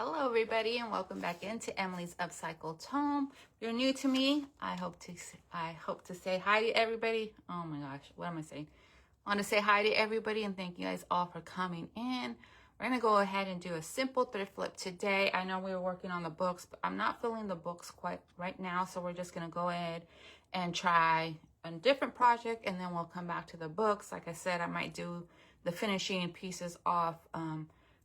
Hello everybody and welcome back into Emily's Upcycled home. If you're new to me, I hope to say hi to everybody. Oh my gosh, what am I saying? I want to say hi to everybody and thank you guys all for coming in. We're going to go ahead and do a simple thrift flip today. I know we were working on the books, but I'm not feeling the books quite right now, so we're just going to go ahead and try a different project and then we'll come back to the books. Like I said, I might do the finishing pieces off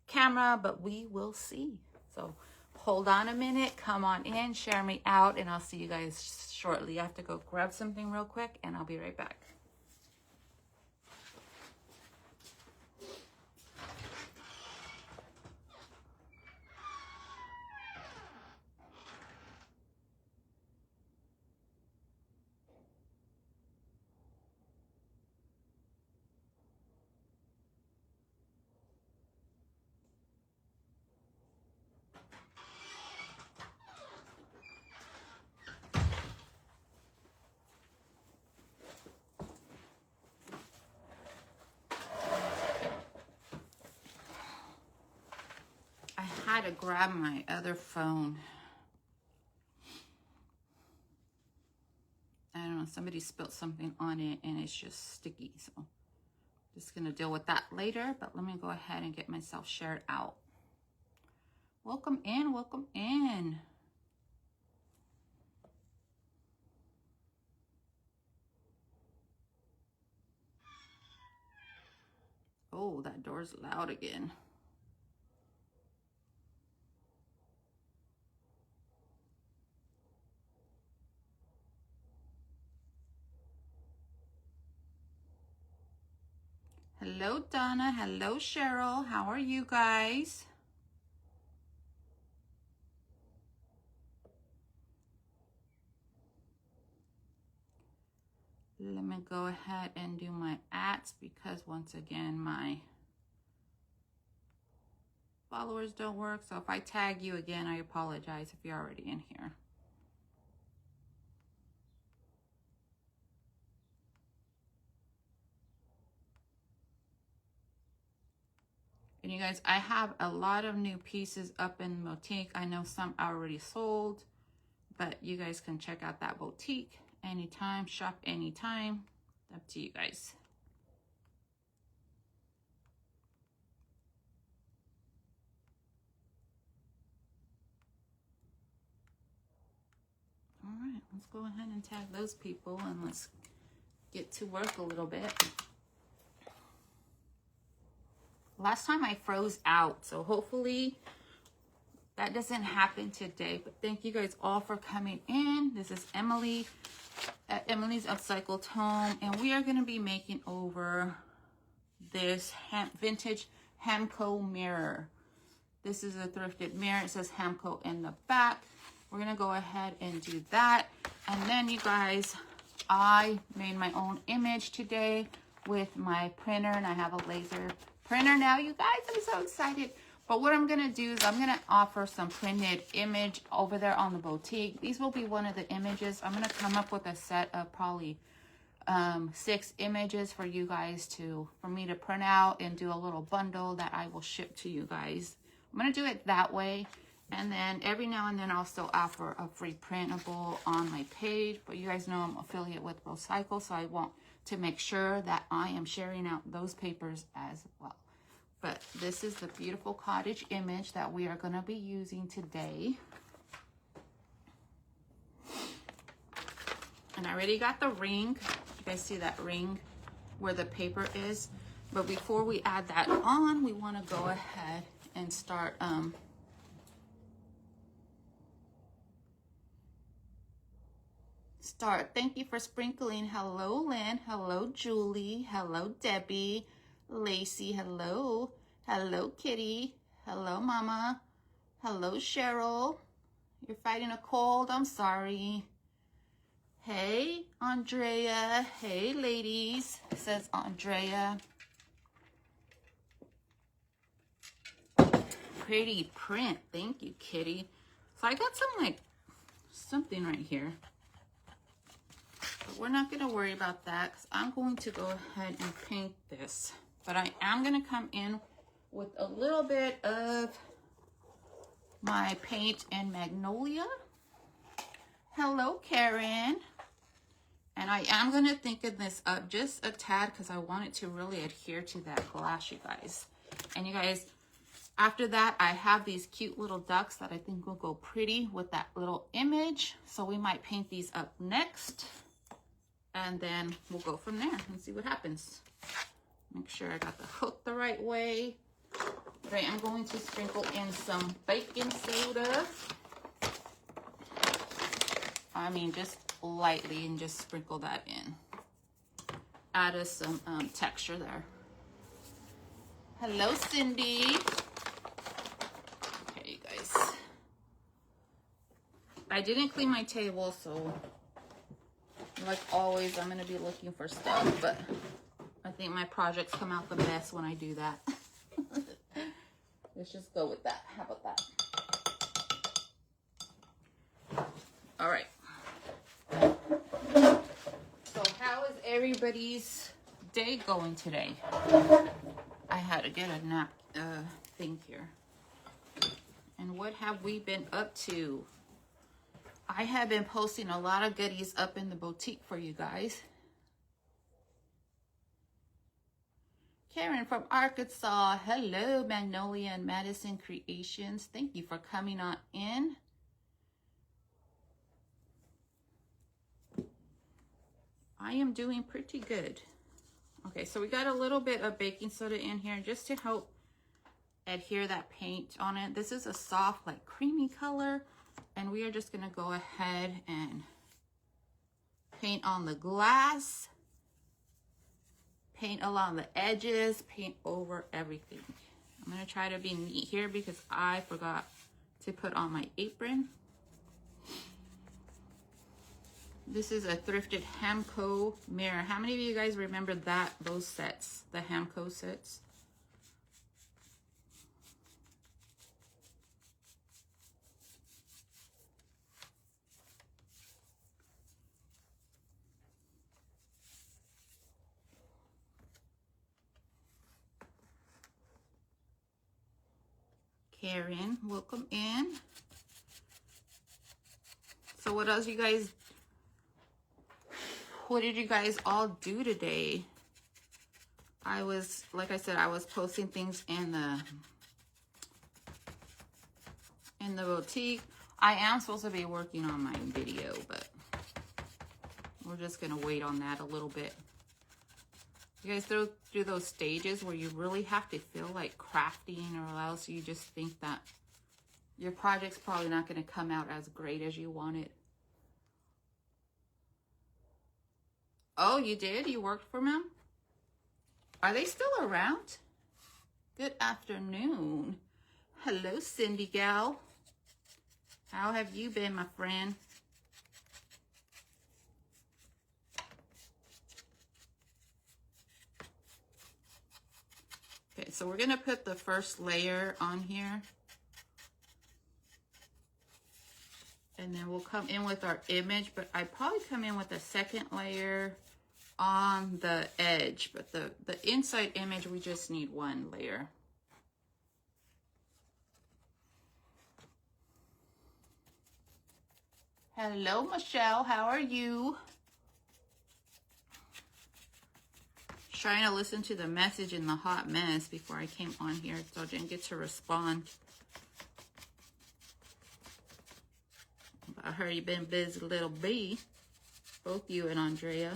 camera, but we will see. So hold on a minute, come on in, share me out, and I'll see you guys shortly. I have to go grab something real quick and I'll be right back. I had to grab my other phone. I don't know, somebody spilled something on it and it's just sticky. So just gonna deal with that later, but let me go ahead and get myself shared out. Welcome in, welcome in. Oh, that door's loud again. Hello, Donna. Hello, Cheryl. How are you guys? Let me go ahead and do my ads because once again, my followers don't work. So if I tag you again, I apologize if you're already in here. And you guys, I have a lot of new pieces up in the boutique. I know some are already sold, but you guys can check out that boutique anytime, shop anytime. Up to you guys. All right, let's go ahead and tag those people and let's get to work a little bit. Last time I froze out, so hopefully that doesn't happen today. But thank you guys all for coming in. This is Emily at Emily's Upcycled Home, and we are going to be making over this vintage Hamco mirror. This is a thrifted mirror. It says Hamco in the back. We're going to go ahead and do that. And then you guys, I made my own image today with my printer, and I have a laser printer now, you guys. I'm so excited. But what I'm gonna do is I'm gonna offer some printed image over there on the boutique. These will be one of the images. I'm gonna come up with a set of probably 6 images for you guys for me to print out and do a little bundle that I will ship to you guys. I'm gonna do it that way. And then every now and then I'll still offer a free printable on my page. But you guys know I'm affiliate with Upcycled, so I want to make sure that I am sharing out those papers as well. But this is the beautiful cottage image that we are going to be using today. And I already got the ring. You guys see that ring where the paper is? But before we add that on, we want to go ahead and start Thank you for sprinkling. Hello, Lynn. Hello, Julie. Hello, Debbie. Lacey. Hello. Hello, Kitty. Hello, Mama. Hello, Cheryl. You're fighting a cold. I'm sorry. Hey, Andrea. Hey, ladies, says Andrea. Pretty print. Thank you, Kitty. So I got something right here. But we're not going to worry about that because I'm going to go ahead and paint this. But I am going to come in with a little bit of my paint in Magnolia. Hello, Karen. And I am going to thicken this up just a tad because I want it to really adhere to that glass, you guys. And you guys, after that, I have these cute little ducks that I think will go pretty with that little image. So we might paint these up next. And then we'll go from there and see what happens. Make sure I got the hook the right way. Right, I'm going to sprinkle in some baking soda. I mean, just lightly, and just sprinkle that in. Add us some texture there. Hello, Cindy. Okay, you guys. I didn't clean my table, so like always, I'm going to be looking for stuff, but I think my projects come out the best when I do that. Let's just go with that. How about that? All right. So how is everybody's day going today? I had to get a nap thing here. And what have we been up to? I have been posting a lot of goodies up in the boutique for you guys. Karen from Arkansas. Hello, Magnolia and Madison Creations. Thank you for coming on in. I am doing pretty good. Okay, so we got a little bit of baking soda in here just to help adhere that paint on it. This is a soft, like creamy color, and we are just gonna go ahead and paint on the glass, paint along the edges, paint over everything. I'm gonna try to be neat here because I forgot to put on my apron. This is a thrifted Hamco mirror. How many of you guys remember those sets, the Hamco sets? Karen, welcome in. So what else you guys, what did you guys all do today? I was, like I said, I was posting things in the boutique. I am supposed to be working on my video, but we're just gonna wait on that a little bit. You guys go through those stages where you really have to feel like crafting, or else you just think that your project's probably not gonna come out as great as you want it. Oh, you did? You worked for them? Are they still around? Good afternoon. Hello, Cindy gal. How have you been, my friend? Okay, so we're gonna put the first layer on here. And then we'll come in with our image, but I'd probably come in with a second layer on the edge, but the inside image, we just need one layer. Hello, Michelle, how are you? Trying to listen to the message in the hot mess before I came on here, so I didn't get to respond. I heard you've been busy, little bee, both you and Andrea.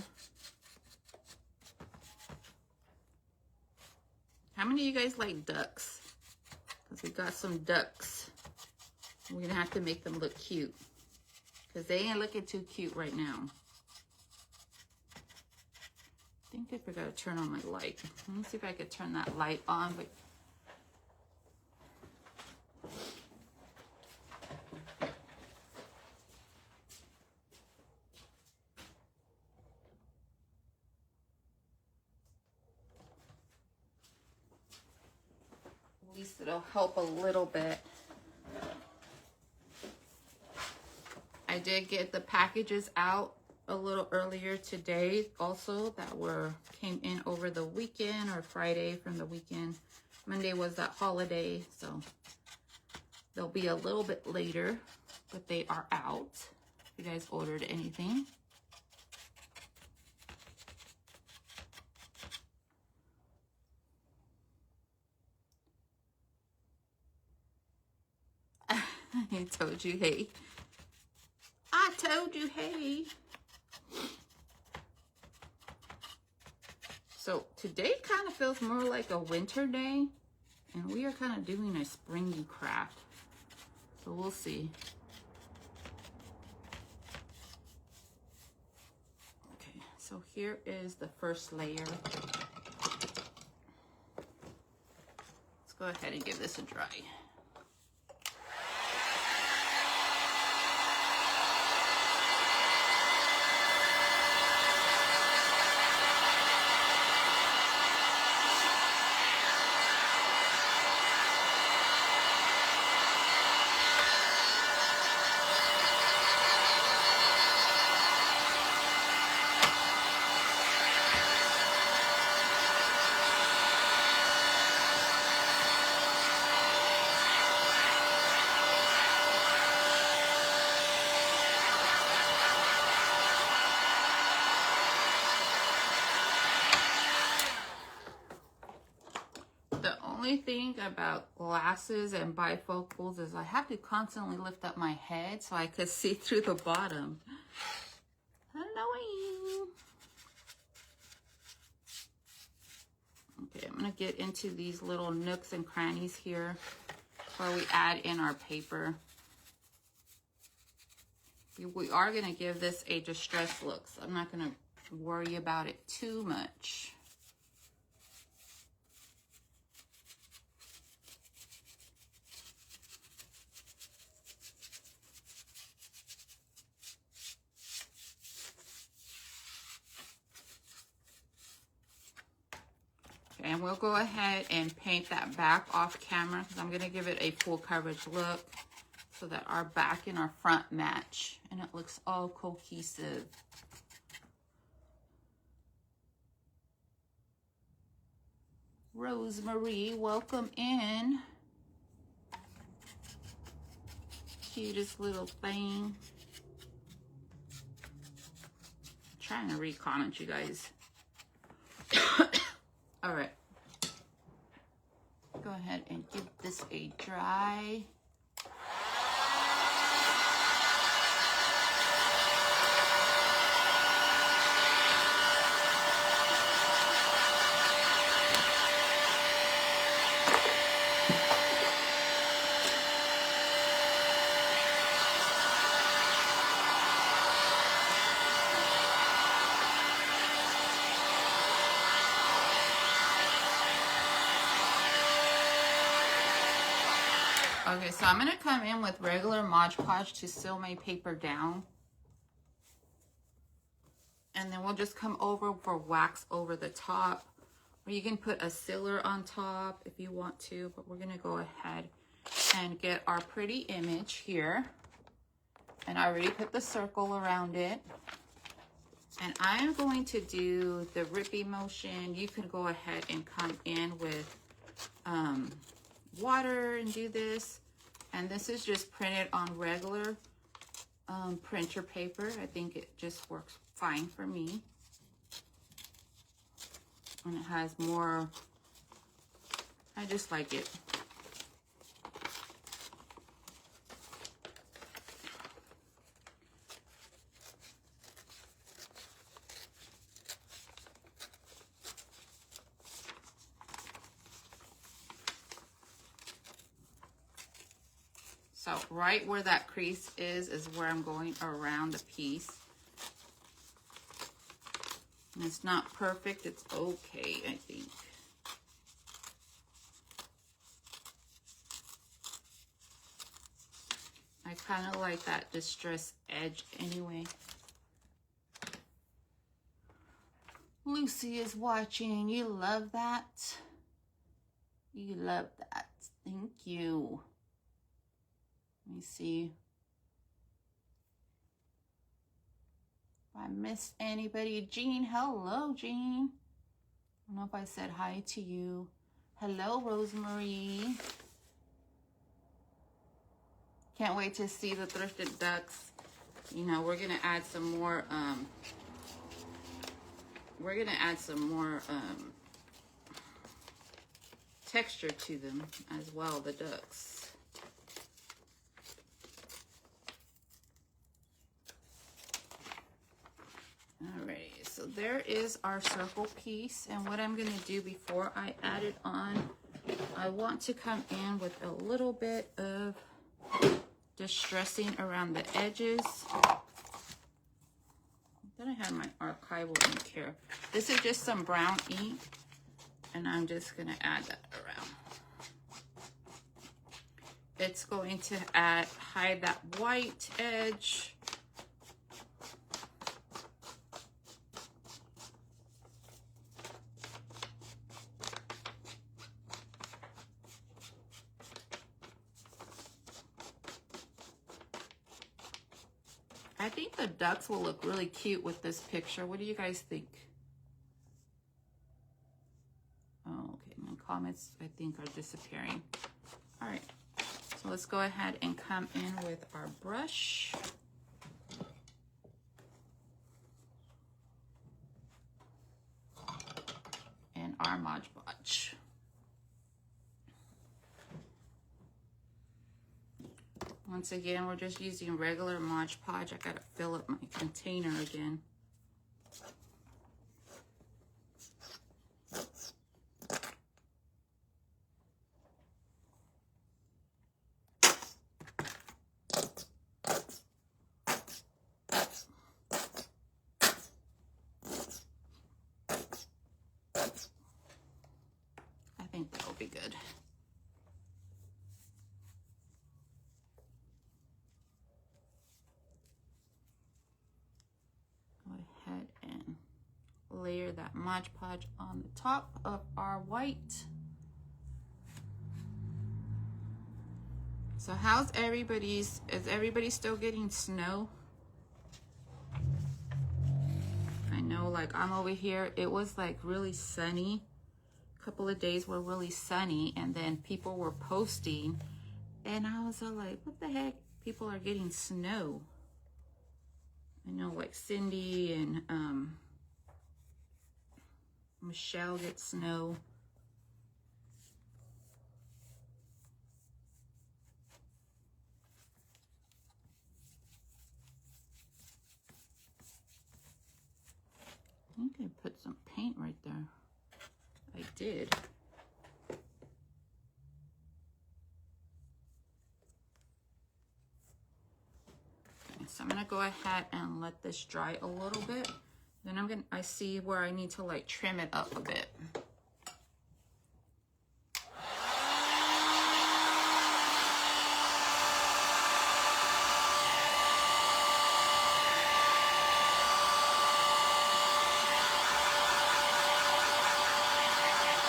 How many of you guys like ducks? Because we got some ducks. We're gonna have to make them look cute, because they ain't looking too cute right now. I think I forgot to turn on my light. Let me see if I could turn that light on. But at least it'll help a little bit. I did get the packages out a little earlier today also that came in over the weekend, or Friday from the weekend. Monday was that holiday, so They'll be a little bit later, but they are out. If you guys ordered anything. I told you, hey. I told you, hey. So today kind of feels more like a winter day, and we are kind of doing a springy craft. So we'll see. Okay, so here is the first layer. Let's go ahead and give this a dry. Thing about glasses and bifocals is I have to constantly lift up my head so I could see through the bottom. Annoying. Okay, I'm gonna get into these little nooks and crannies here where we add in our paper. We are gonna give this a distressed look, so I'm not gonna worry about it too much. And we'll go ahead and paint that back off camera because I'm going to give it a full coverage look so that our back and our front match and it looks all cohesive. Rosemary, welcome in. Cutest little thing. I'm trying to read comments, you guys. All right. Go ahead and give this a dry. Okay, so I'm going to come in with regular Mod Podge to seal my paper down. And then we'll just come over for wax over the top. Or you can put a sealer on top if you want to. But we're going to go ahead and get our pretty image here. And I already put the circle around it. And I am going to do the rippy motion. You can go ahead and come in with water and do this. And this is just printed on regular printer paper. I think it just works fine for me. And it has more, I just like it. So right where that crease is where I'm going around the piece. And it's not perfect, it's okay, I think. I kind of like that distressed edge anyway. Lucy is watching. You love that? You love that. Thank you. Let me see if I missed anybody. Jean, hello, Jean. I don't know if I said hi to you. Hello, Rosemary. Can't wait to see the thrifted ducks. You know, we're gonna add some more texture to them as well, the ducks. Alright, so there is our circle piece, and what I'm gonna do before I add it on, I want to come in with a little bit of distressing around the edges. Then I have my archival ink here. This is just some brown ink, and I'm just gonna add that around. It's going to hide that white edge. I think the ducks will look really cute with this picture. What do you guys think? Oh, okay, my comments, I think, are disappearing. All right, so let's go ahead and come in with our brush. And our Mod Podge. Once again, we're just using regular Mod Podge. I gotta fill up my container again. I think that'll be good. Layer that Mod Podge on the top of our white. So how's everybody's, is everybody still getting snow? I know, like, I'm over here, it was like really sunny. A couple of days were really sunny, and then people were posting, and I was all like, what the heck? People are getting snow. I know, like Cindy and Michelle gets snow. I think I put some paint right there. I did. Okay, so I'm gonna go ahead and let this dry a little bit. Then I see where I need to like trim it up a bit.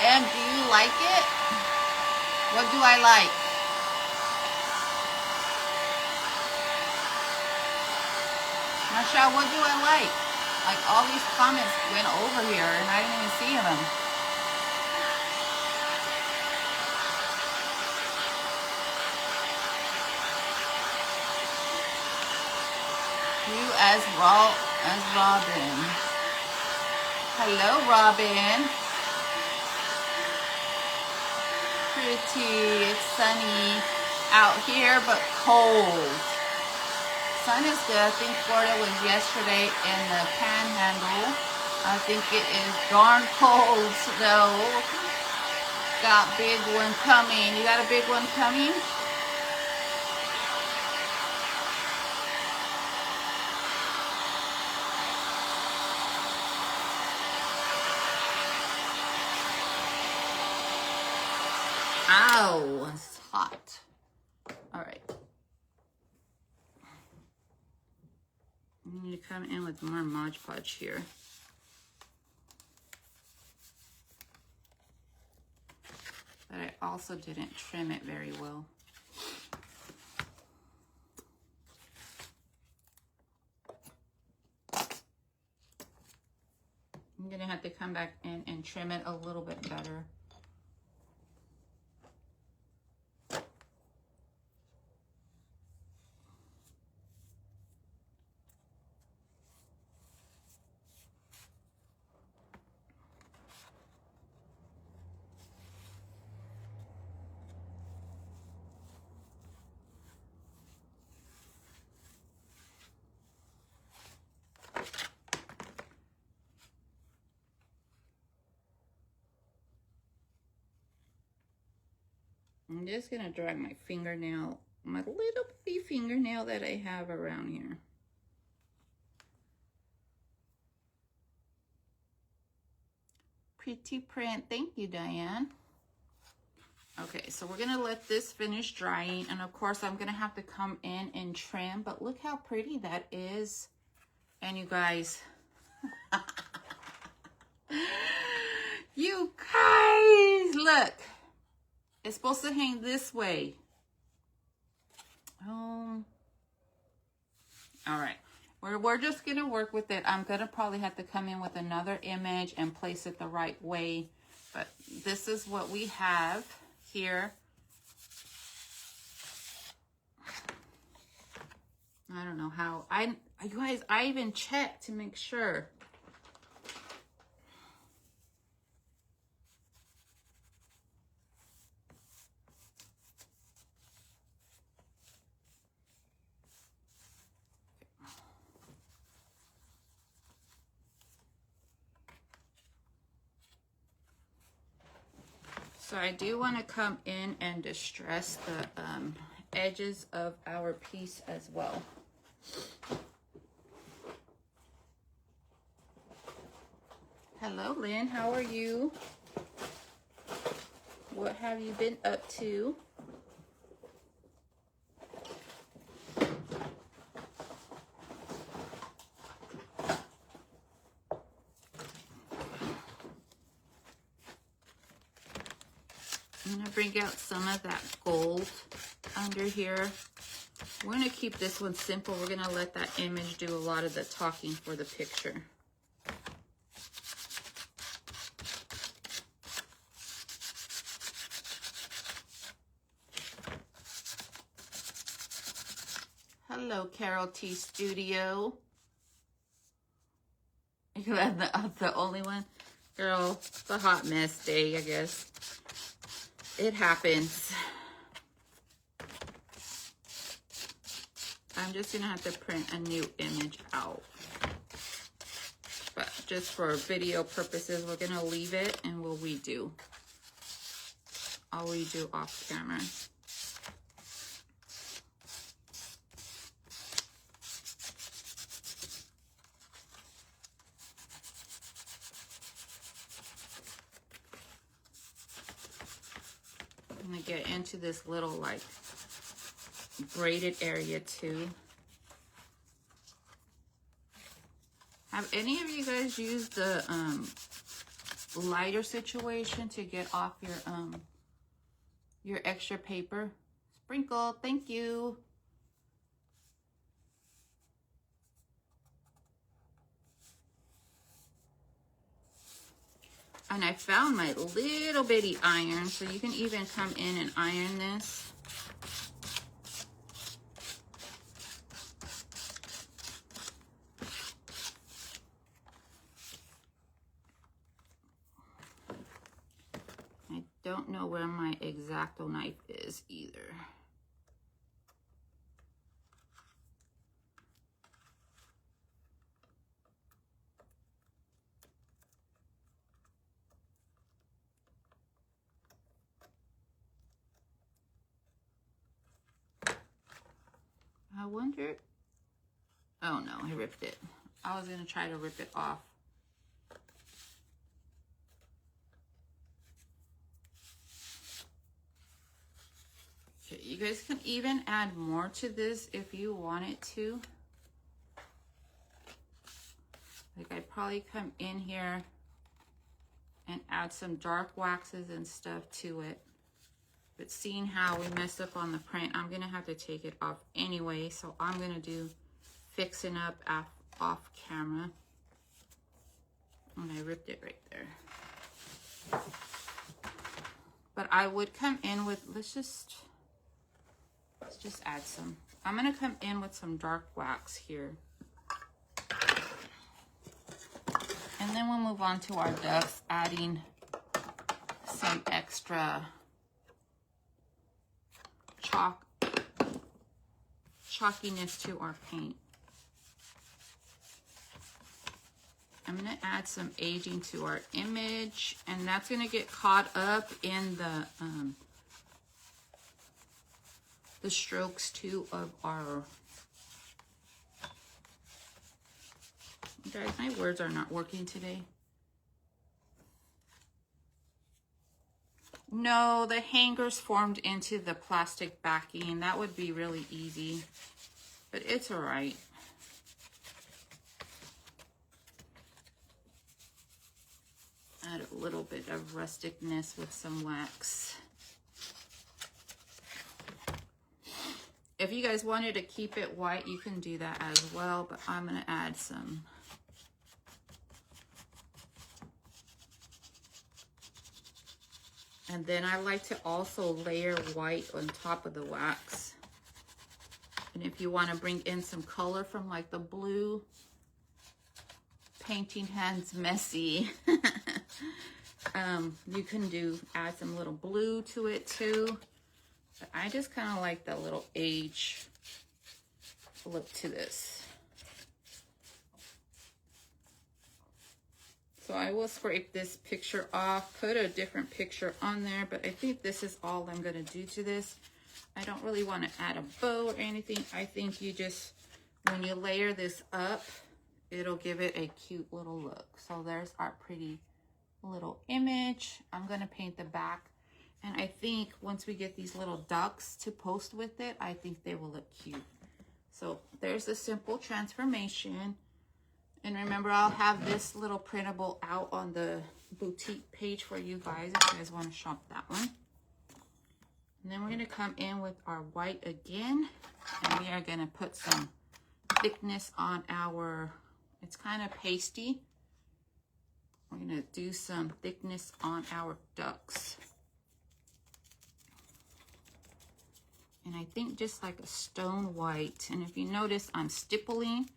And do you like it? What do I like? Michelle, what do I like? Like, all these comments went over here and I didn't even see them. You as Robin. Hello, Robin. Pretty, it's sunny out here, but cold. Sun is good. I think Florida was yesterday in the Panhandle. I think it is darn cold though. Got big one coming. You got a big one coming? Ow, it's hot. All right. I need to come in with more Mod Podge here. But I also didn't trim it very well. I'm gonna have to come back in and trim it a little bit better. I'm just gonna drag my fingernail, my little bitty fingernail that I have around here. Pretty print. Thank you, Diane. Okay, so we're gonna let this finish drying, and of course I'm gonna have to come in and trim, but look how pretty that is. And you guys, you guys, look, it's supposed to hang this way. All right, we're just gonna work with it. I'm gonna probably have to come in with another image and place it the right way, but this is what we have here. I don't know how, you guys, I even checked to make sure. So I do want to come in and distress the edges of our piece as well. Hello, Lynn. How are you? What have you been up to? I'm going to bring out some of that gold under here. We're going to keep this one simple. We're going to let that image do a lot of the talking for the picture. Hello, Carol T Studio. You have the only one? Girl, it's a hot mess day, I guess. It happens. I'm just gonna have to print a new image out. But just for video purposes, we're gonna leave it and we'll redo. I'll redo off camera. I'm gonna get into this little like braided area too. Have any of you guys used the lighter situation to get off your extra paper? Sprinkle, thank you. And I found my little bitty iron, so you can even come in and iron this. I don't know where my X-Acto knife is either. I wonder, oh no, I ripped it. I was gonna try to rip it off. Okay, you guys can even add more to this if you wanted to. Like I'd probably come in here and add some dark waxes and stuff to it. But seeing how we messed up on the print, I'm gonna have to take it off anyway. So I'm gonna do fixing up off camera. And I ripped it right there. But I would come in with, let's just add some. I'm gonna come in with some dark wax here. And then we'll move on to our ducks, adding some extra chalkiness to our paint. I'm gonna add some aging to our image, and that's gonna get caught up in the strokes too of our, guys, my words are not working today. No, the hangers formed into the plastic backing. That would be really easy, but it's all right. Add a little bit of rusticness with some wax. If you guys wanted to keep it white, you can do that as well, but I'm going to add some. And then I like to also layer white on top of the wax. And if you want to bring in some color from like the blue, painting hands messy, you can add some little blue to it too. But I just kind of like the little age look to this. So I will scrape this picture off, put a different picture on there, but I think this is all I'm going to do to this. I don't really want to add a bow or anything. I think you just, when you layer this up, it'll give it a cute little look. So there's our pretty little image. I'm going to paint the back. And I think once we get these little ducks to post with it, I think they will look cute. So there's a simple transformation. And remember, I'll have this little printable out on the boutique page for you guys if you guys want to shop that one. And then we're going to come in with our white again. And we are going to put some thickness on our, it's kind of pasty. We're going to do some thickness on our ducks. And I think just like a stone white. And if you notice, I'm stippling,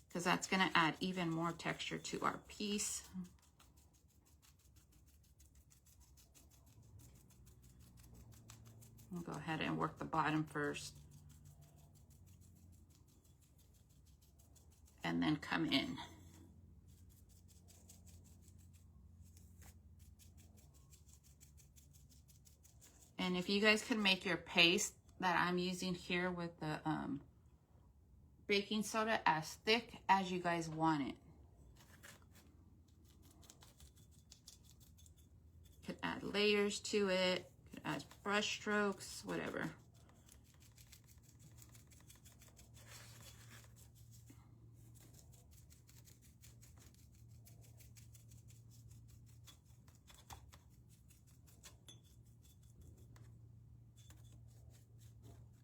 because that's going to add even more texture to our piece. I'll go ahead and work the bottom first. And then come in. And if you guys can make your paste that I'm using here with the baking soda as thick as you guys want it. Could add layers to it, could add brush strokes, whatever.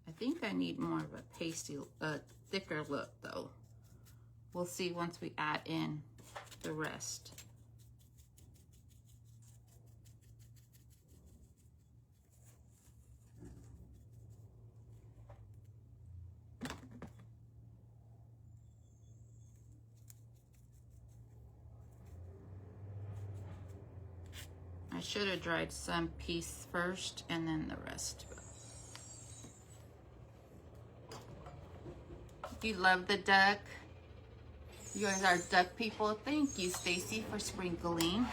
I think I need more of a pasty, thicker look though. We'll see once we add in the rest. I should have dried some piece first and then the rest. You love the duck. You guys are duck people. Thank you, Stacy, for sprinkling.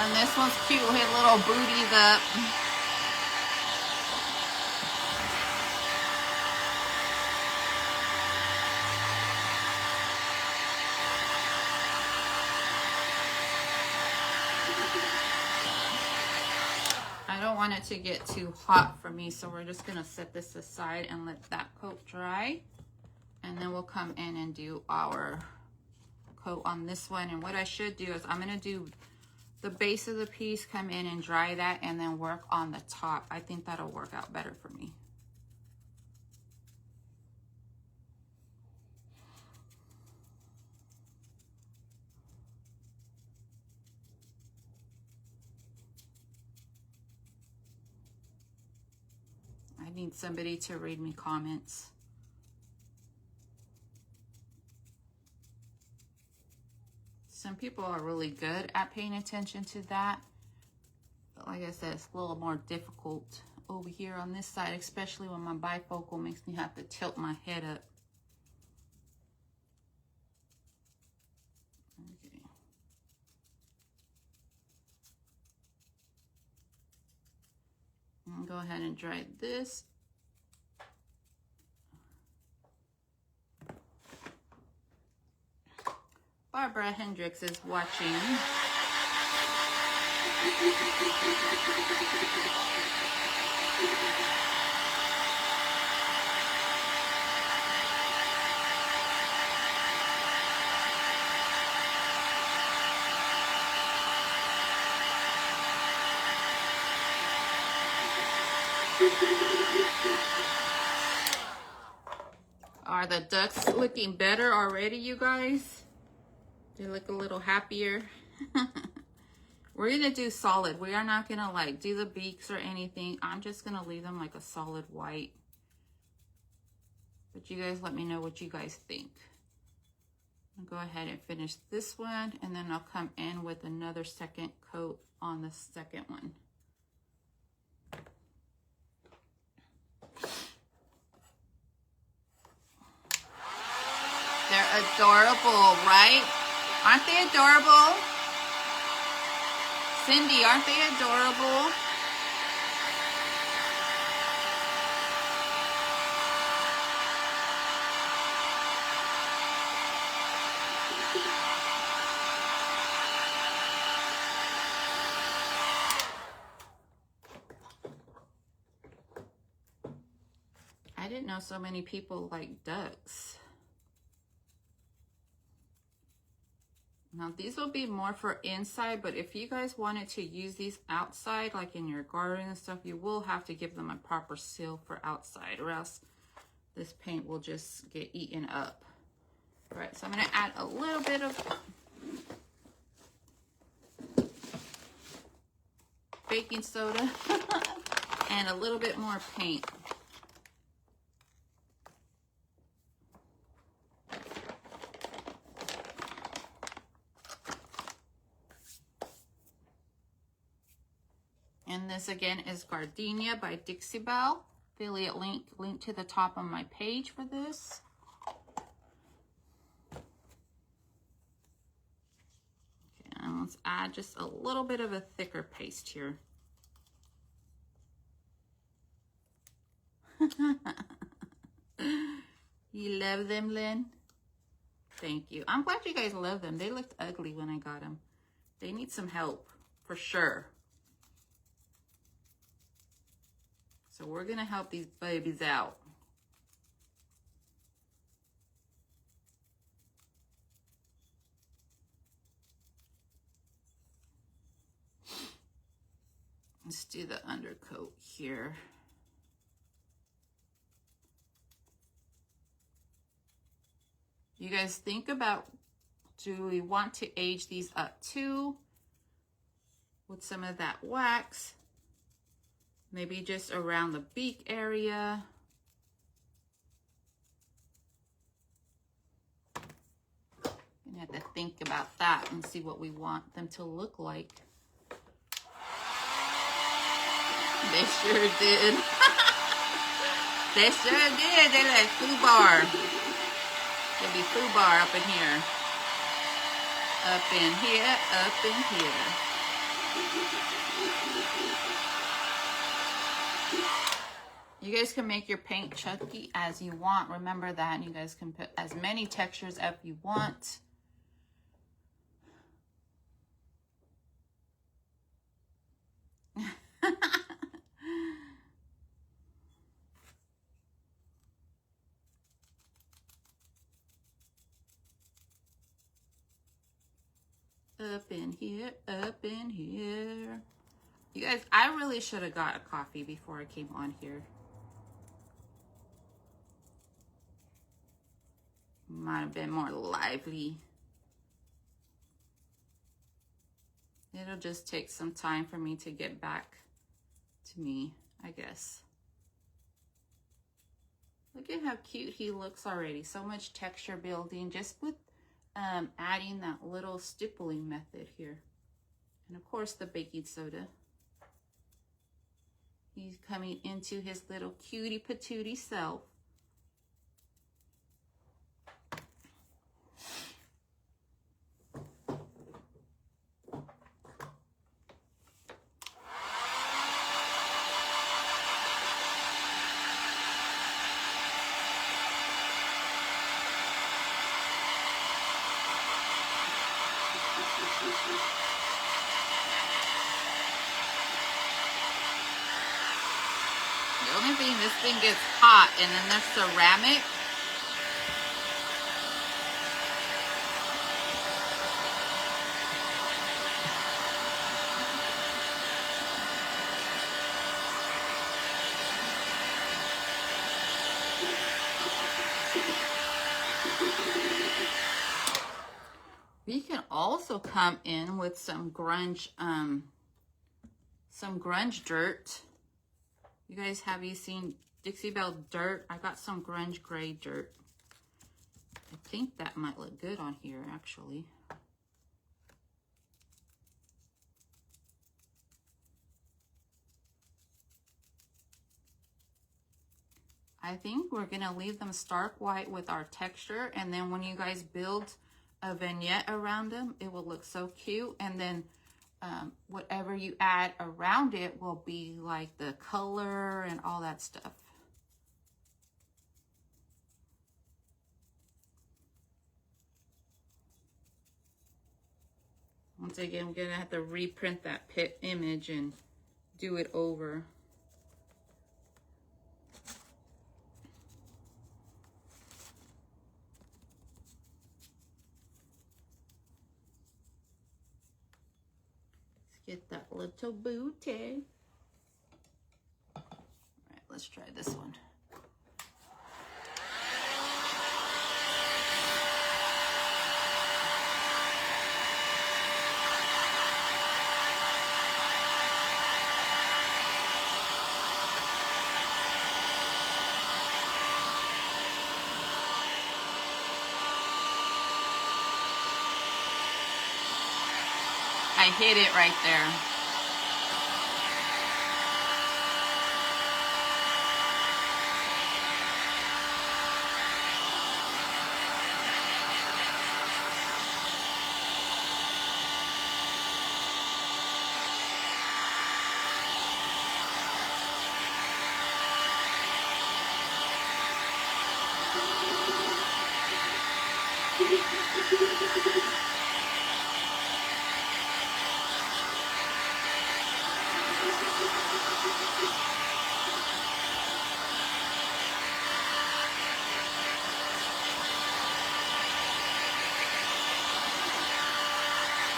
And this one's cute with his little booties up. I don't want it to get too hot for me, so we're just gonna set this aside and let that coat dry. And then we'll come in and do our coat on this one. And what I should do is I'm gonna do the base of the piece, come in and dry that, and then work on the top. I think that'll work out better for me. need somebody to read me comments. Some people are really good at paying attention to that. But like I said, it's a little more difficult over here on this side, especially when my bifocal makes me have to tilt my head up. Okay. Go ahead and dry this. Barbara Hendricks is watching. Are the ducks looking better already, you guys? They look a little happier. We're gonna do solid. We are not gonna like do the beaks or anything. I'm just gonna leave them like a solid white. But you guys let me know what you guys think. I'll go ahead and finish this one, and then I'll come in with another second coat on the second one. They're adorable, right? Aren't they adorable? Cindy, aren't they adorable? I didn't know so many people like ducks. Now these will be more for inside, but if you guys wanted to use these outside, like in your garden and stuff, you will have to give them a proper seal for outside, or else this paint will just get eaten up. All right, so I'm gonna add a little bit of baking soda and a little bit more paint. And this again is Gardenia by Dixie Belle. Affiliate link to the top of my page for this. Okay, and let's add just a little bit of a thicker paste here. You love them, Lynn? Thank you. I'm glad you guys love them. They looked ugly when I got them. They need some help, for sure. So we're gonna help these babies out. Let's do the undercoat here. You guys think about, do we want to age these up too with some of that wax? Maybe just around the beak area. Gonna have to think about that and see what we want them to look like. They sure did. They sure did. They're like foobar. There'll be foobar up in here. Up in here, up in here. You guys can make your paint chunky as you want. Remember that. And you guys can put as many textures as you want. Up in here, up in here. You guys, I really should have got a coffee before I came on here. Might have been more lively. It'll just take some time for me to get back to me, I guess. Look at how cute he looks already. So much texture building just with adding that little stippling method here. And of course the baking soda. He's coming into his little cutie patootie self. The only thing, this thing gets hot, and then the ceramic. We can also come in with some grunge dirt. You guys, have you seen Dixie Belle dirt? I got some grunge gray dirt. I think that might look good on here, actually. I think we're gonna leave them stark white with our texture, and then when you guys build a vignette around them, it will look so cute. And then whatever you add around it will be like the color and all that stuff. Once again, I'm gonna have to reprint that image and do it over. Get that little booty. All right, let's try this one. I hit it right there.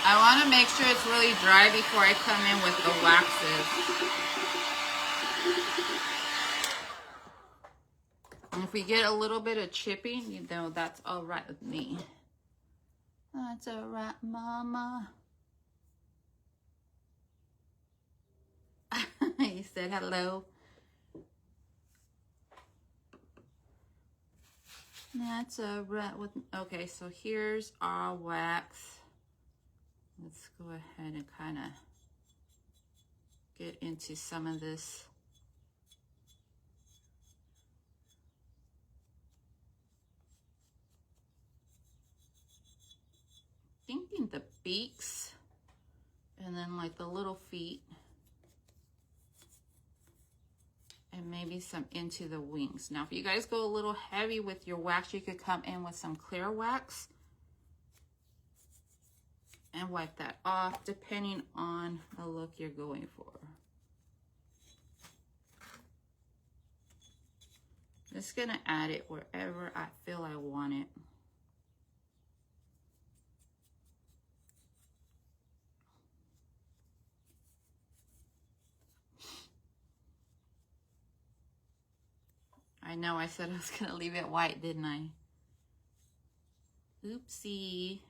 I want to make sure it's really dry before I come in with the waxes. And if we get a little bit of chipping, you know, that's all right with me. That's all right, mama. He said hello. That's all right with, okay, so here's our wax. Let's go ahead and kind of get into some of this. Thinking the beaks and then like the little feet and maybe some into the wings. Now, if you guys go a little heavy with your wax, you could come in with some clear wax and wipe that off depending on the look you're going for. Just gonna add it wherever I feel I want it. I know I said I was gonna leave it white, didn't I? Oopsie.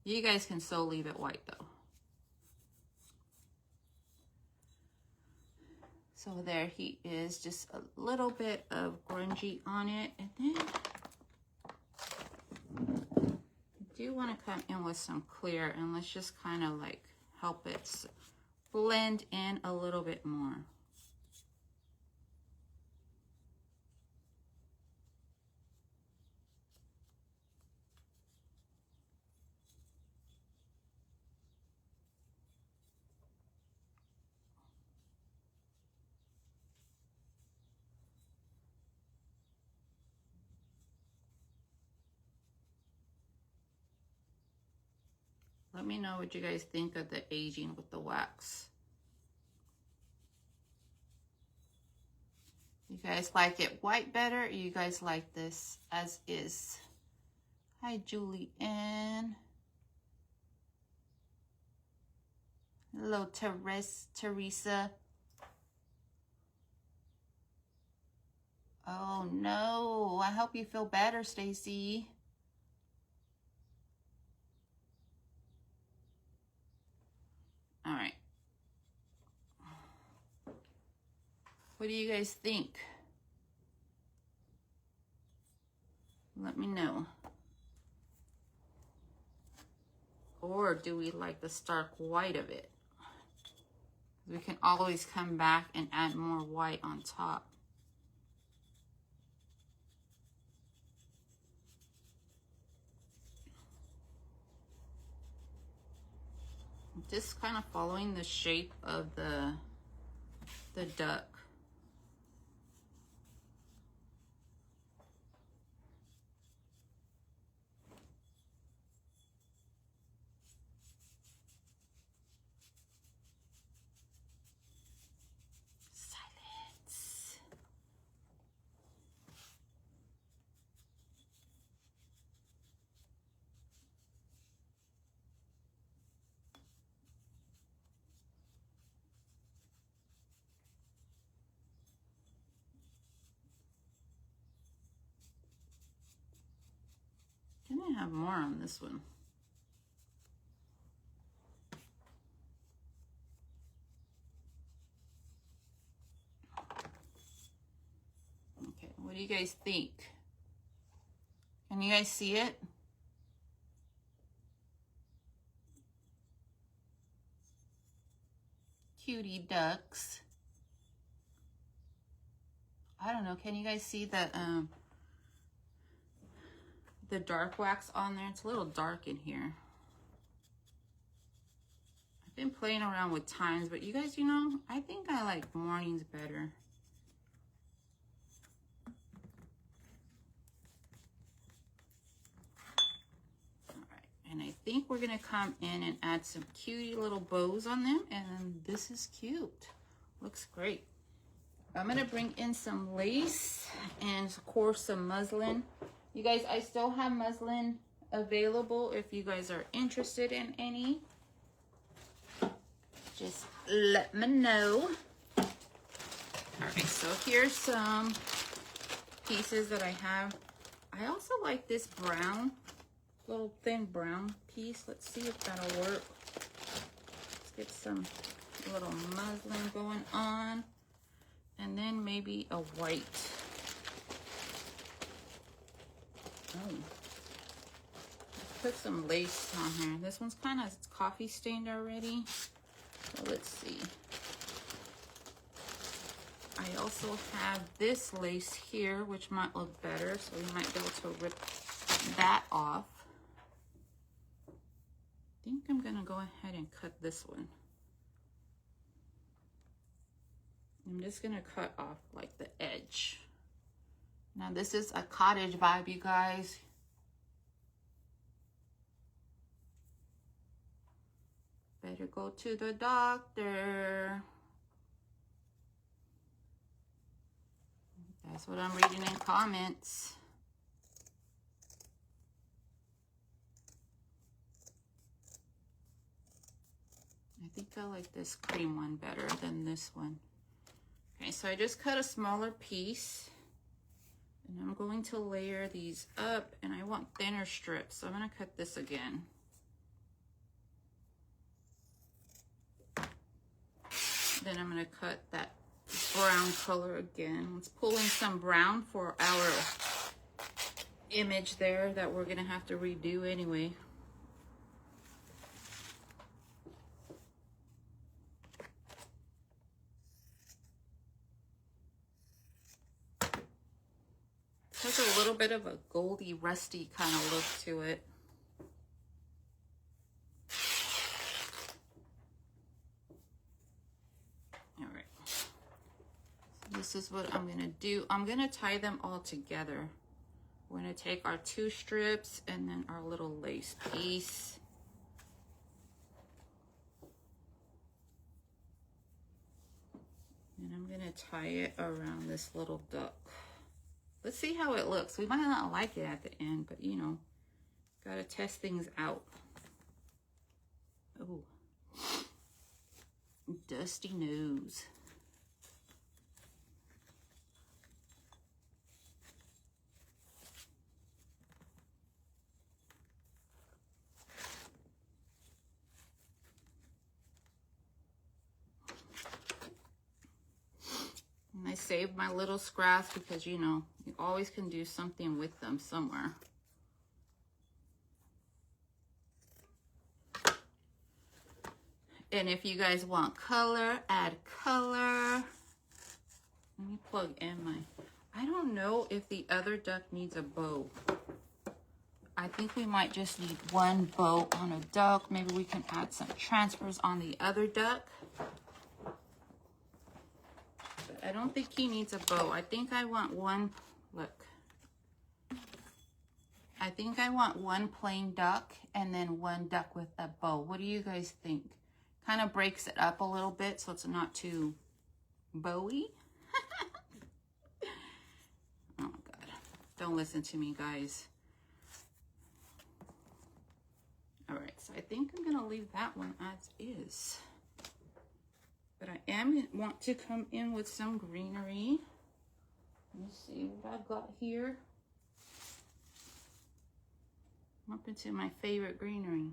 You guys can so leave it white though. So there he is, just a little bit of grungy on it. And then I do want to come in with some clear, and let's just kind of like help it blend in a little bit more. Let me know what you guys think of the aging with the wax. You guys like it white better, or you guys like this as is? Hi, Julie Ann. Hello, Teresa. Oh no, I hope you feel better, Stacy. All right. What do you guys think? Let me know. Or do we like the stark white of it? We can always come back and add more white on top. Just kind of following the shape of the duck. Silence. Can I have more on this one? Okay, what do you guys think? Can you guys see it? Cutie ducks. I don't know, can you guys see the dark wax on there? It's a little dark in here. I've been playing around with times, but you guys, you know, I think I like mornings better. All right, and I think we're gonna come in and add some cutie little bows on them, and this is cute. Looks great. I'm gonna bring in some lace and of course some muslin. You guys, I still have muslin available if you guys are interested in any. Just let me know. All right, so here's some pieces that I have. I also like this brown, little thin brown piece. Let's see if that'll work. Let's get some little muslin going on. And then maybe a white. Oh. Put some lace on here. This one's kind of coffee stained already. So let's see. I also have this lace here, which might look better. So we might be able to rip that off. I think I'm going to go ahead and cut this one. I'm just going to cut off like the edge. Now this is a cottage vibe, you guys. Better go to the doctor. That's what I'm reading in comments. I think I like this cream one better than this one. Okay, so I just cut a smaller piece. And I'm going to layer these up, and I want thinner strips, so I'm going to cut this again. Then I'm going to cut that brown color again. Let's pull in some brown for our image there that we're gonna have to redo anyway. Has a little bit of a goldy, rusty kind of look to it. All right. So this is what I'm gonna do. I'm gonna tie them all together. We're gonna take our 2 strips and then our little lace piece. And I'm gonna tie it around this little duck. Let's see how it looks. We might not like it at the end, but you know, gotta test things out. Oh, dusty nose. And I saved my little scraps because, you know, you always can do something with them somewhere. And if you guys want color, add color. Let me plug in my... I don't know if the other duck needs a bow. I think we might just need one bow on a duck. Maybe we can add some transfers on the other duck. I don't think he needs a bow. I think I want one, look. I think I want one plain duck and then one duck with a bow. What do you guys think? Kind of breaks it up a little bit so it's not too bowy. Oh my God. Don't listen to me, guys. All right, so I think I'm gonna leave that one as is. But I am want to come in with some greenery. Let me see what I've got here. I'm up into my favorite greenery.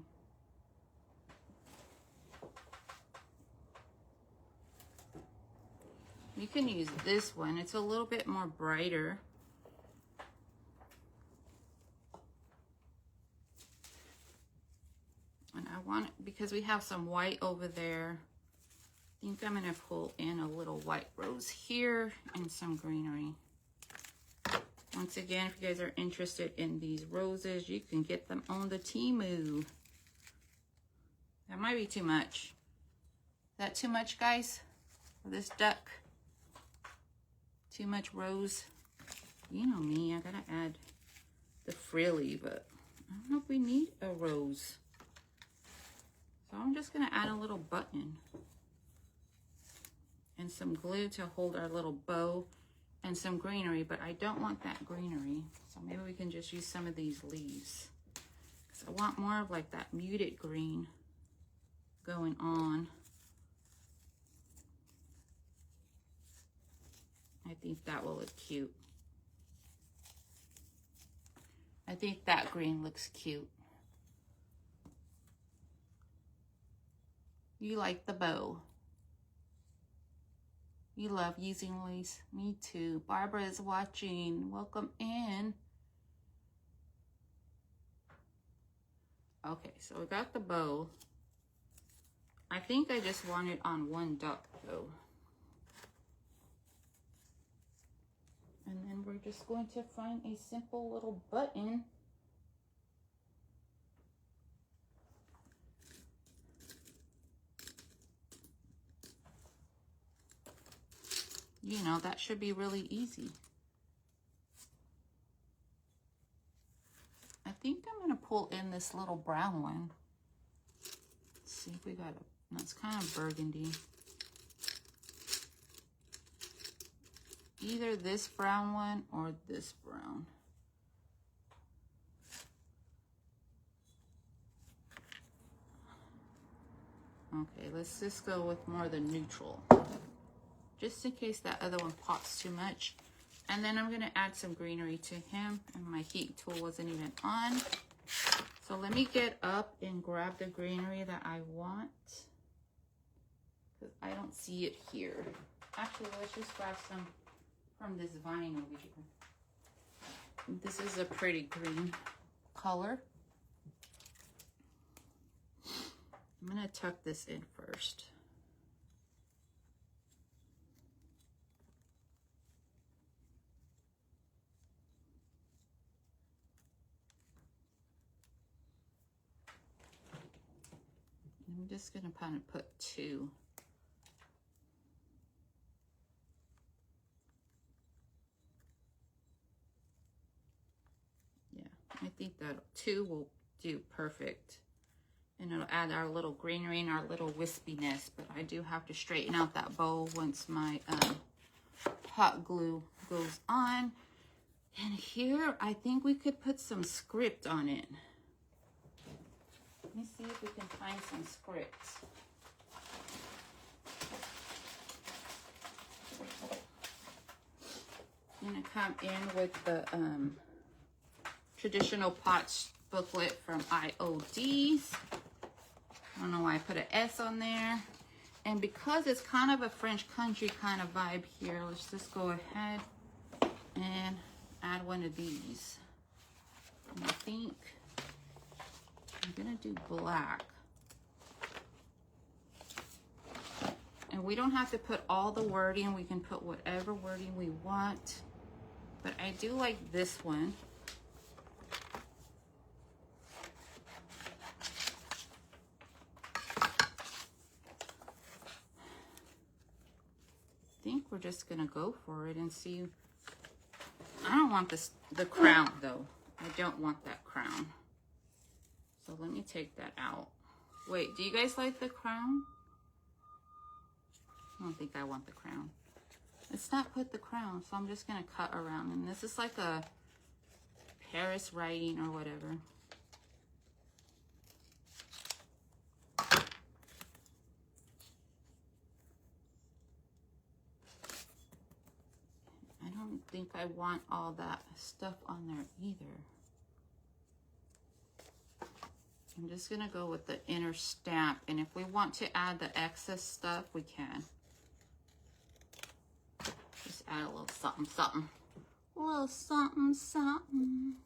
You can use this one. It's a little bit more brighter. And I want it because we have some white over there. I think I'm gonna pull in a little white rose here and some greenery. Once again, if you guys are interested in these roses, you can get them on the Temu. That might be too much. Is that too much, guys, for this duck? Too much rose? You know me, I gotta add the frilly, but I don't know if we need a rose. So I'm just gonna add a little button and some glue to hold our little bow and some greenery, but I don't want that greenery. So maybe we can just use some of these leaves. Because I want more of like that muted green going on. I think that will look cute. I think that green looks cute. You like the bow. You love using lace. Me too. Barbara is watching. Welcome in. Okay, so we got the bow. I think I just want it on one duck though. And then we're just going to find a simple little button. You know, that should be really easy. I think I'm going to pull in this little brown one. Let's see if we got a, that's kind of burgundy. Either this brown one or this brown. Okay, let's just go with more the neutral. Just in case that other one pops too much. And then I'm going to add some greenery to him. And my heat tool wasn't even on. So let me get up and grab the greenery that I want. Because I don't see it here. Actually, let's just grab some from this vine over here. This is a pretty green color. I'm gonna tuck this in first. I'm just gonna kind of put two. Yeah, I think that two will do perfect. And it'll add our little greenery and our little wispiness, but I do have to straighten out that bowl once my hot glue goes on. And here, I think we could put some script on it. Let me see if we can find some script. I'm gonna come in with the traditional pots booklet from IODs. I don't know why I put an S on there. And because it's kind of a French country kind of vibe here, let's just go ahead and add one of these. And I think I'm gonna do black. And we don't have to put all the wording. We can put whatever wording we want. But I do like this one. I think we're just gonna go for it and see. I don't want the crown though. I don't want that crown. So let me take that out. Wait, do you guys like the crown? I don't think I want the crown. Let's not put the crown, so I'm just gonna cut around. And this is like a Paris writing or whatever. I don't think I want all that stuff on there either. I'm just gonna go with the inner stamp, and if we want to add the excess stuff, we can. Just add a little something, something. A little something, something.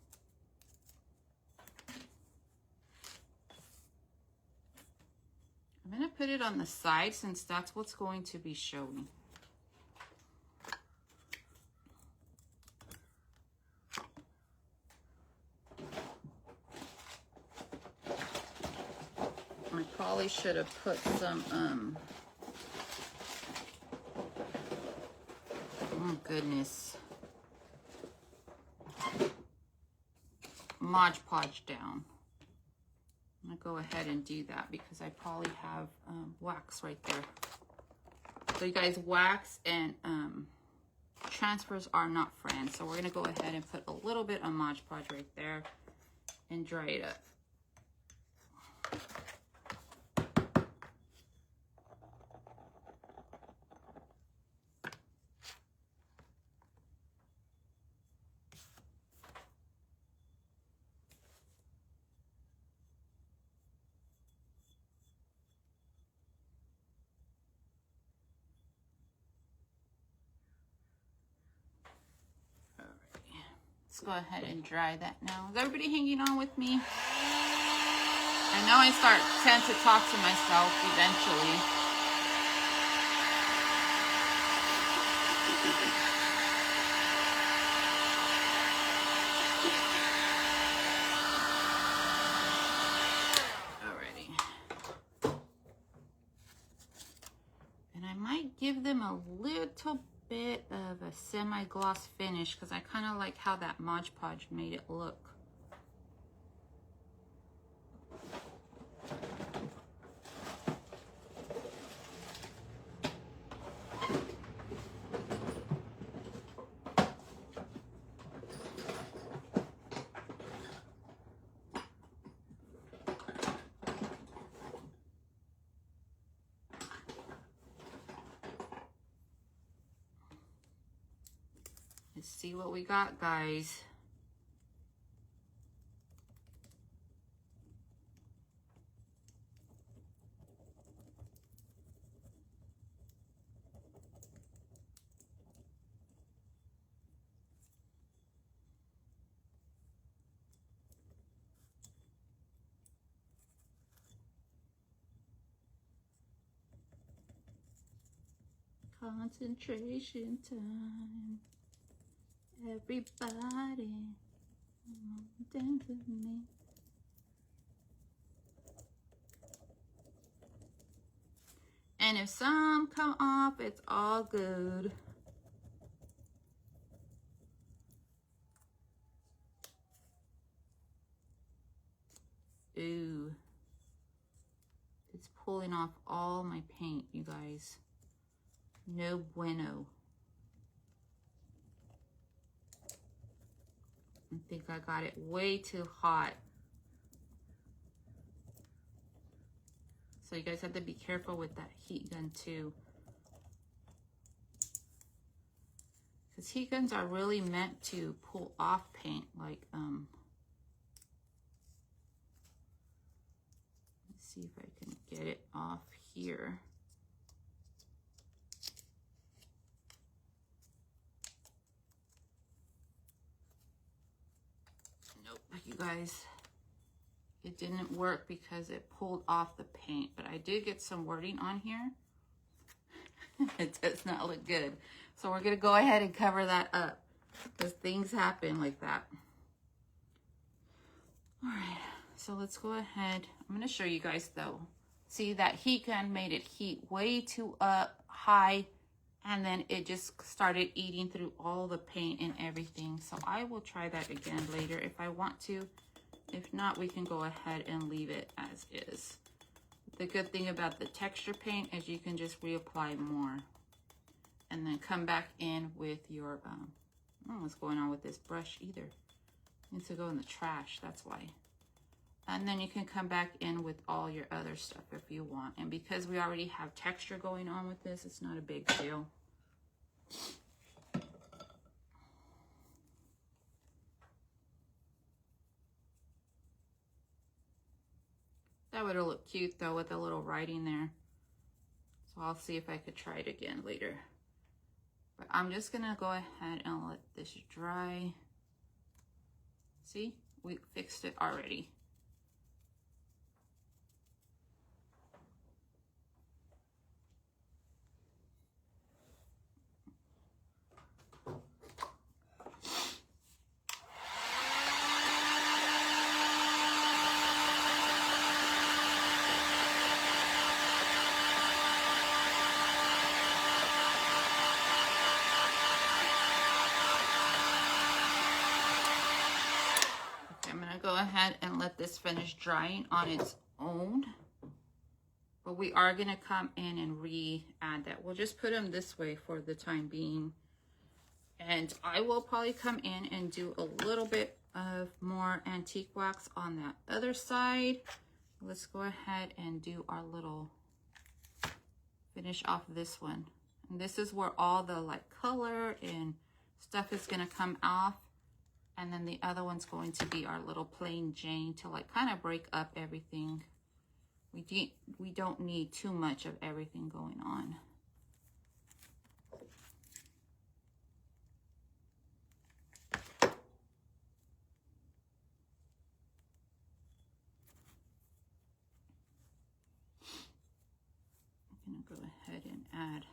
I'm gonna put it on the side since that's what's going to be showing. I probably should have put some, oh goodness, Mod Podge down. I'm gonna go ahead and do that because I probably have wax right there. So you guys, wax and transfers are not friends. So we're gonna go ahead and put a little bit of Mod Podge right there and dry it up. Let's go ahead and dry that now. Is everybody hanging on with me? I know I tend to talk to myself eventually. Alrighty. And I might give them a little bit of a semi-gloss finish because I kind of like how that Mod Podge made it look. Let's see what we got, guys. Concentration time. Everybody, dance with me. And if some come off, it's all good. Ooh. It's pulling off all my paint, you guys. No bueno. I think I got it way too hot. So you guys have to be careful with that heat gun too. Because heat guns are really meant to pull off paint. Like, let's see if I can get it off here. Nope, you guys. It didn't work because it pulled off the paint, but I did get some wording on here. It does not look good. So we're gonna go ahead and cover that up because things happen like that. All right, so let's go ahead. I'm gonna show you guys though. See, that heat gun made it heat way too high, and then it just started eating through all the paint and everything. So I will try that again later if I want to. If not, we can go ahead and leave it as is. The good thing about the texture paint is you can just reapply more and then come back in with your, I don't know what's going on with this brush either. It needs to go in the trash, that's why. And then you can come back in with all your other stuff if you want. And because we already have texture going on with this, it's not a big deal. That would have looked cute though with a little writing there. So I'll see if I could try it again later. But I'm just gonna go ahead and let this dry. See, we fixed it already. Go ahead and let this finish drying on its own, but we are going to come in and re-add that. We'll just put them this way for the time being, and I will probably come in and do a little bit of more antique wax on that other side. Let's go ahead and do our little finish off this one, and this is where all the like color and stuff is going to come off. And then the other one's going to be our little plain Jane to like kind of break up everything. We don't need too much of everything going on. I'm gonna go ahead and add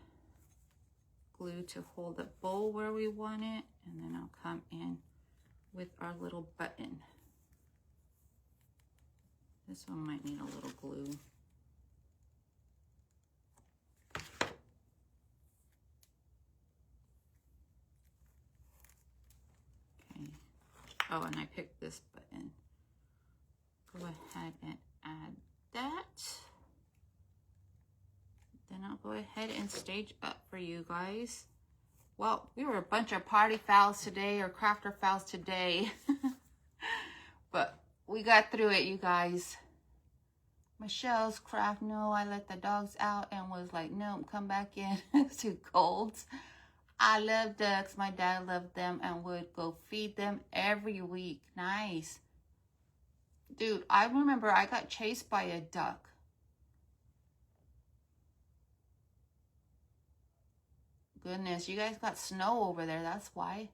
glue to hold the bowl where we want it, and then I'll come in with our little button. This one might need a little glue. Okay. Oh, and I picked this button. Go ahead and add that. Then I'll go ahead and stage up for you guys. Well, we were a bunch of party fouls today, or crafter fouls today. But we got through it, you guys. Michelle's craft, no, I let the dogs out and was like, no, come back in. It's too cold. I love ducks. My dad loved them and would go feed them every week. Nice. Dude, I remember I got chased by a duck. Goodness, you guys got snow over there, that's why.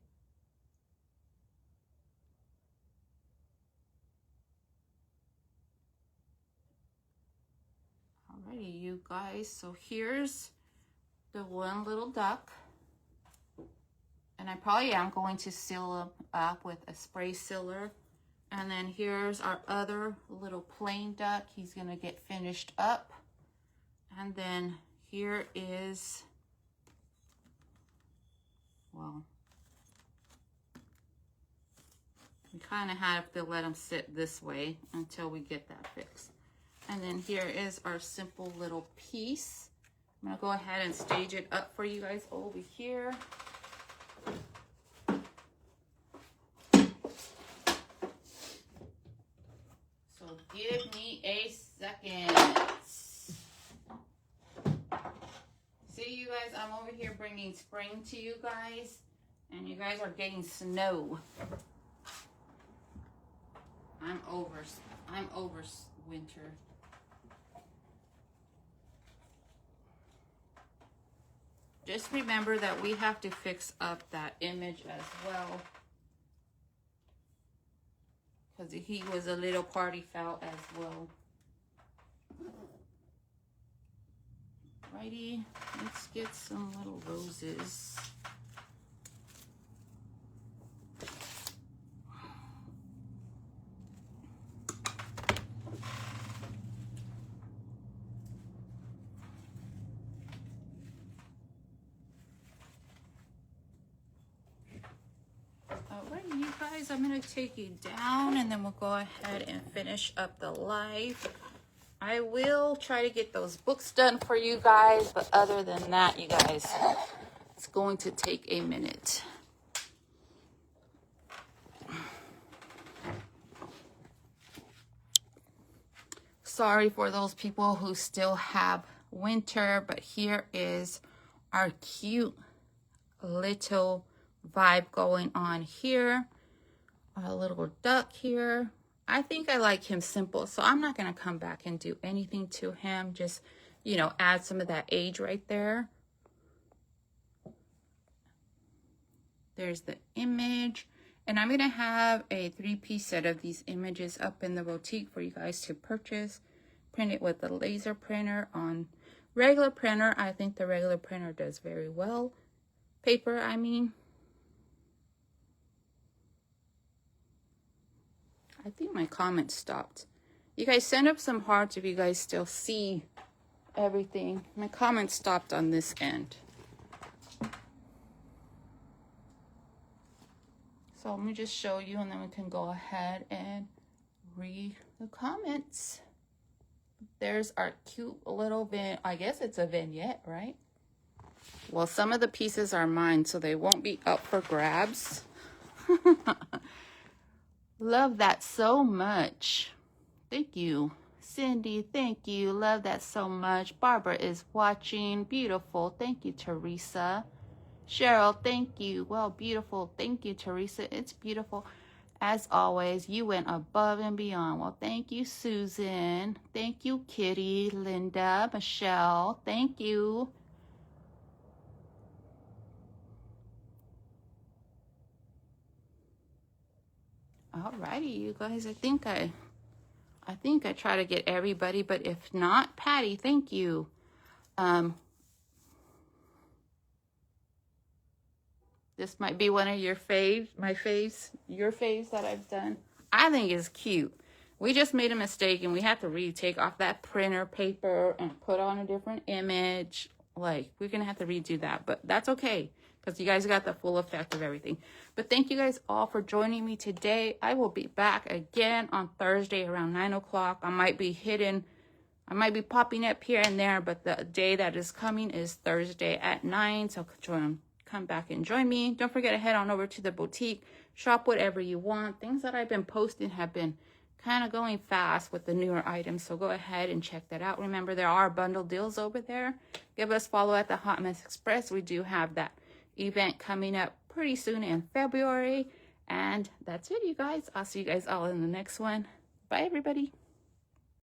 Alrighty, you guys, so here's the one little duck. And I probably am going to seal them up with a spray sealer. And then here's our other little plain duck. He's gonna get finished up. And then here is, well, we kind of have to let him sit this way until we get that fixed. And then here is our simple little piece. I'm gonna go ahead and stage it up for you guys over here. So give me a second. See, you guys, I'm over here bringing spring to you guys, and you guys are getting snow. I'm over winter. Just remember that we have to fix up that image as well, because he was a little party foul as well. Righty, let's get some little roses. Alrighty, you guys, I'm gonna take you down and then we'll go ahead and finish up the live. I will try to get those books done for you guys, but other than that, you guys, it's going to take a minute. Sorry for those people who still have winter, but here is our cute little vibe going on here. A little duck here. I think I like him simple, so I'm not going to come back and do anything to him. Just, you know, add some of that age right there. There's the image. And I'm going to have a 3-piece set of these images up in the boutique for you guys to purchase. Print it with a laser printer on regular printer. I think the regular printer does very well. Paper, I mean. I think my comments stopped. You guys send up some hearts if you guys still see everything. My comments stopped on this end. So let me just show you and then we can go ahead and read the comments. There's our cute little I guess it's a vignette, right? Well, some of the pieces are mine, so they won't be up for grabs. Love that so much. Thank you. Cindy, thank you. Love that so much. Barbara is watching. Beautiful. Thank you, Teresa. Cheryl, thank you. Well, beautiful. Thank you, Teresa. It's beautiful. As always, you went above and beyond. Well, thank you, Susan. Thank you, Kitty, Linda, Michelle. Thank you. Alrighty, you guys. I think I try to get everybody, but if not, Patty, thank you. This might be one of your faves, your faves that I've done. I think it's cute. We just made a mistake and we had to retake off that printer paper and put on a different image. Like, we're going to have to redo that, but that's okay because you guys got the full effect of everything. But thank you guys all for joining me today. I will be back again on Thursday around 9 o'clock. I might be popping up here and there, but the day that is coming is Thursday at 9. So come back and join me. Don't forget to head on over to the boutique. Shop whatever you want. Things that I've been posting have been kind of going fast with the newer items. So go ahead and check that out. Remember, there are bundle deals over there. Give us a follow at the Hot Mess Express. We do have that event coming up pretty soon in February. And that's it, you guys. I'll see you guys all in the next one. Bye, everybody.